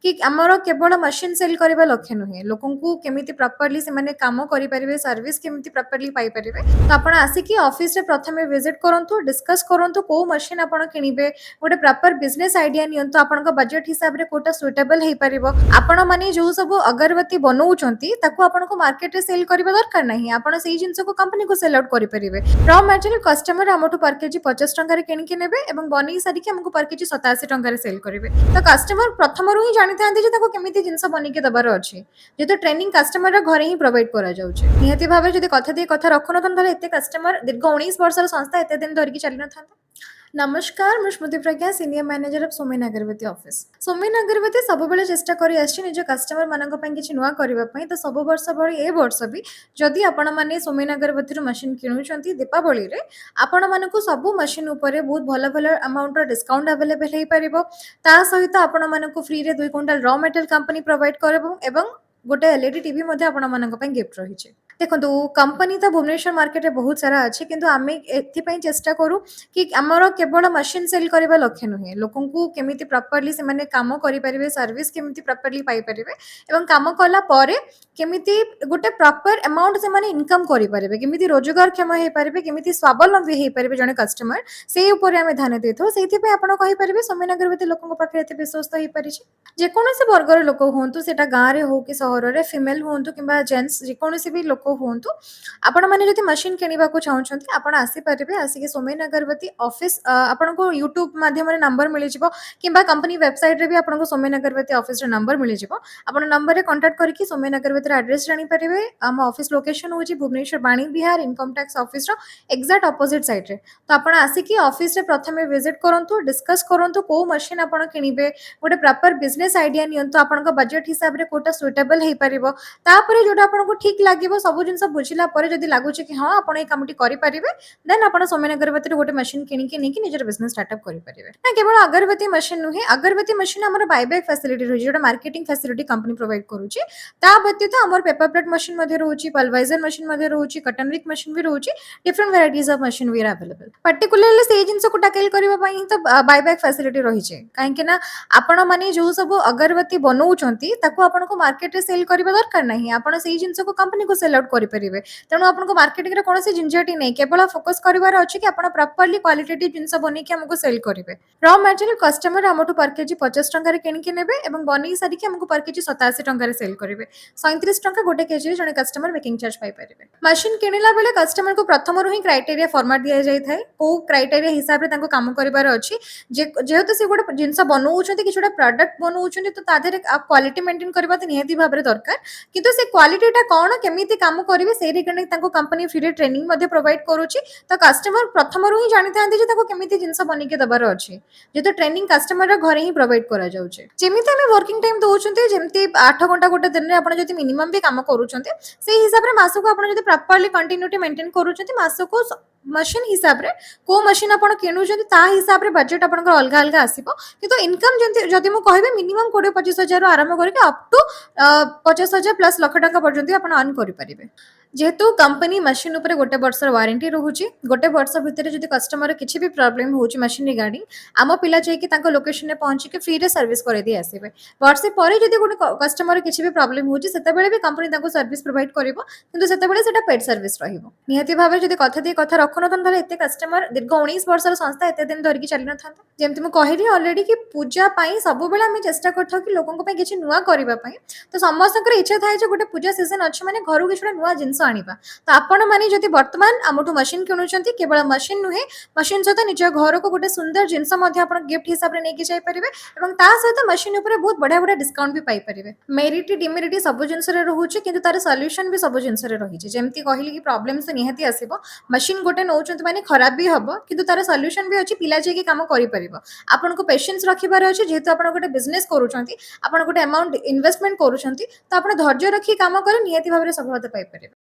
कि आमर केवल मशीन सेल करबा लक्ष्य नुहे लोकंकु केमिति प्रॉपर्ली से माने काम करि परिबे सर्विस केमिति प्रॉपर्ली पाई परिबे तो आपण आसिकी ऑफिस रे प्रथमे विजिट करंतु डिस्कस करंतु को मशीन आपण किनिबे गोटे प्रॉपर बिजनेस आइडिया नियंतु आपनका बजेट हिसाब रे कोटा सुटेबल हेई परिबो आपण माने जो सब अगरबत्ती बनौचंती ताको आपनको मार्केट रे सेल करबा दरकार नाही आपण सेही जिंस को कंपनी को सेल आउट करि परिबे रॉ मटेरियल कस्टमर हमटु पर केजी 50 टंका रे किनि के नेबे एवं बनी सारी के हमको पर केजी 87 टंका रे सेल करिवे तो कस्टमर प्रथमरु ही जानि थांती जे ताको केमिति जिंस बनि के दबार अछि जेतो ट्रेनिंग कस्टमर रे घरे ही प्रोवाइड करा जाउछे नियति भाबे जदि कथा दे कथा रखन तन धले एते कस्टमर दीर्घ 19 वर्षर संस्था एते दिन धरि की चलि न थांता नमस्कार मु स्मृति प्रज्ञा सीनियर मैनेजर ऑफ सोमेन अगरबत्ती ऑफिस सोमेन अगरबत्ती सब बेले चेष्टा करी आछि निज कस्टमर मानक पई किछि नुवा करबा पई तो सब वर्ष भଳି ए वर्ष भी जदि आपण माने सोमेन अगरबत्ती मशीन किनुचंती दीपावली रे आपण मानकु सब मशीन ऊपर बहुत भल भल अमाउंट रो डिस्काउंट अवेलेबल हेई परिबो ता सहित आपण मानकु फ्री रे 2 quintal raw material company provide करबो एवं गोटे एलईडी टीवी मध्ये आपण मानक पई गिफ्ट रही छे देखो कंपनी तो भुवनेश्वर मार्केट रे बहुत सारा अच्छे किंतु आमे एथि चेष्टा करू कि आमर केवल मशीन सेल करबा लक्ष्य नुहे लोकंकु केमिति प्रॉपर्ली से माने काम करि परिबे सर्विस केमिति प्रॉपर्ली पाई परिबे एवं काम कला परे केमिति गोटे प्रॉपर अमाउंट से माने इनकम करि परिबे केमिति रोजगार क्षम हे परिबे केमिति स्वावलंबी हे परिबे जने कस्टमर से ऊपर आमे ध्यान देथो सेथि पे आपण कहि परिबे सोमेन अगरबत्ती लोकन पाखे एते विश्वस्त हे परिछि जे कोनोसी वर्गर लोक होंतु सेटा गां रे हो कि शहर रे फीमेल होंतु किबा जेंट्स जे कोनोसी भी लोक होंतु आपण माने जदि मशीन किनिबा को चाहउछंती आपण आसी परिबे आसी सोमेन अगरबत्ती ऑफिस आपण को यूट्यूब माध्यम रे नंबर मिलि जिवो किबा कंपनी वेबसाइट रे भी आपण को सोमेन अगरबत्ती ऑफिस रे नंबर मिलि जिवो आपण नंबर रे कांटेक्ट करके सोमेन अगरबत्ती रे एड्रेस जानि परिबे हम ऑफिस लोकेशन होची भुवनेश्वर बाणी विहार इनकम टैक्स ऑफिस रो एग्जैक्ट ऑपोजिट साइड रे तो आपण आसी की ऑफिस रे प्रथमे विजिट करंतु डिस्कस करंतु को मशीन आपण किनिबे गोटे प्रॉपर बिजनेस आइडिया नियंतु आपनका बजेट हिसाब रे कोटा सुटेबल हेई परिबो तापरे जोटा आपनको ठीक लागिबो सब जिंस बुझिला परे जदि लागुचे कि हां आपण ए कामटी करि परिबे देन आपण सोमेन अगरबत्ती रे गोटे मशीन किनि के नेकी निजर बिजनेस स्टार्टअप करि परिबे ना केवल अगरबत्ती मशीन नुहे अगरबत्ती मशीन हमर बायबैक फैसिलिटी रही जोटा मार्केटिंग फैसिलिटी कंपनी प्रोवाइड करूची ता व्यतीत हमर पेपर प्लेट मशीन मध्ये रहूची पल्वराइजर मशीन मध्ये रहूची कटन रिक मशीन भी रहूची different varieties of machine we are available particularly से जिंस को टैकल करबा पई तो बायबैक फैसिलिटी रही छे काहे कि ना आपण माने जो सब अगरबत्ती बनौचंती ताको आपनको मार्केट रे सेल करबा दरकार नाही आपण सेही जिंस को कंपनी को सेल आउट करि परिबे तेणु आपनको मार्केटिंग रे कोनोसी झंझट नहीं केवल फोकस करिवार अछि कि आपण प्रॉपर्ली क्वालिटेटिव जिंस बनै कि हमको सेल करिवे रॉ मटेरियल कस्टमर हमटु पर केजी 50 टंका रे किनि के नेबे एवं बनै सारी कि हमको पर केजी 87 टंका रे सेल करिवे 37 टंका गोटे केजी रे जने कस्टमर मेकिंग चार्ज पाई परिबे मशीन किनिला बेले कस्टमर को प्रथम रु ही क्राइटेरिया फॉर्मेट दिया जाय थाए को क्राइटेरिया हिसाब रे तांको काम करिवार अछि जेहेतु से गोटे जिंस बनौचंती कि छोटा प्रोडक्ट बनौचंती तो तादेरे क्वालिटी मेंटेन करबा त निहाती भाबरे दरकार किंतु से क्वालिटीटा कोन केमिति काम करिवे से रिगार्डिंग तांको कंपनी फ्री ट्रेनिंग मध्ये प्रोवाइड करूची तो कस्टमर प्रथमरु ही जानि थांती जे ताको केमिति जिंस बनि के दबार अछि जेतो ट्रेनिंग कस्टमर रे घरे ही प्रोवाइड करा जाउचे जेमिति हमें वर्किंग टाइम दोउचंती जेमिति 8 घंटा गोटे दिन रे आपण जति मिनिमम भी काम करूचंती से हिसाब रे मासो को आपण जति प्रॉपर्ली कंटिन्यूटी मेंटेन करूचंती मासो को मशीन हिसाब रे को मशीन आपण किनुचंती ता हिसाब रे बजेट आपनकर अलगा अलगा आसीबो किंतु इनकम जति जदि मु कहबे मिनिमम 20-25 हजार रो आरंभ करके अप टू 50,000 प्लस लाख टंका पर्यंत आपण अर्न करि परिबे जेहेतु कंपनी मशीन ऊपर गोटे वर्षर वारंटी रहूची गोटे वर्ष भितर जदि कस्टमर किछि भी प्रॉब्लम होची मशीन रिगार्डिंग आम पिला जाई कि तांको लोकेशन रे पहुंची के फ्री रे सर्विस करे दी आसीबे वर्षे परे जदि गोटे कस्टमर किछि भी प्रॉब्लम होची सेते बेले भी कंपनी तांको सर्विस प्रोवाइड करिवो किंतु सेते बेले सेटा पेड सर्विस रहिवो निहाती भाबे जदि कथा दे कथा रखन तन धले एते कस्टमर दीर्घ 19 वर्षर संस्था एते दिन धरि की चलि न थांता जेमति मु कहिली ऑलरेडी कि पूजा पई सब बेले हम चेष्टा करथौ कि लोकन पई किछि नुवा करिबा पई तो समस्तकर इच्छा थाए जे गोटे पूजा सीजन अछि माने घरु किछुडा नुवा जिंस आनिबा तो आपण माने जदि वर्तमान हमठु मशीन किनुचंती केवल मशीन नुहे मशीन सहित निज घर को गोटे सुंदर जिंस मध्ये आपण गिफ्ट हिसाब रे नेकी जाय परिबे एवं ता सहित मशीन ऊपर बहुत बढ़िया बढ़िया डिस्काउंट भी पाई परिबे मेरिट डिमेरिट सब जिंस रे रहूची किंतु तार सॉल्यूशन भी सब जिंस रे रही छै जेमति कहिली कि प्रॉब्लम से निहाती आसीबो मशीन गोटे नौचंती माने खराब भी हबो किंतु तार सॉल्यूशन भी अछि पिला जे कि काम करि परिबो आपण को पेशेंस रखिबार अछि जेहेतु आपण गोटे बिजनेस करूचंती आपण गोटे अमाउंट इन्वेस्टमेंट करूचंती तो आपण धैर्य रखी काम करे निहाती भाबरे सफलता पाई परिबे।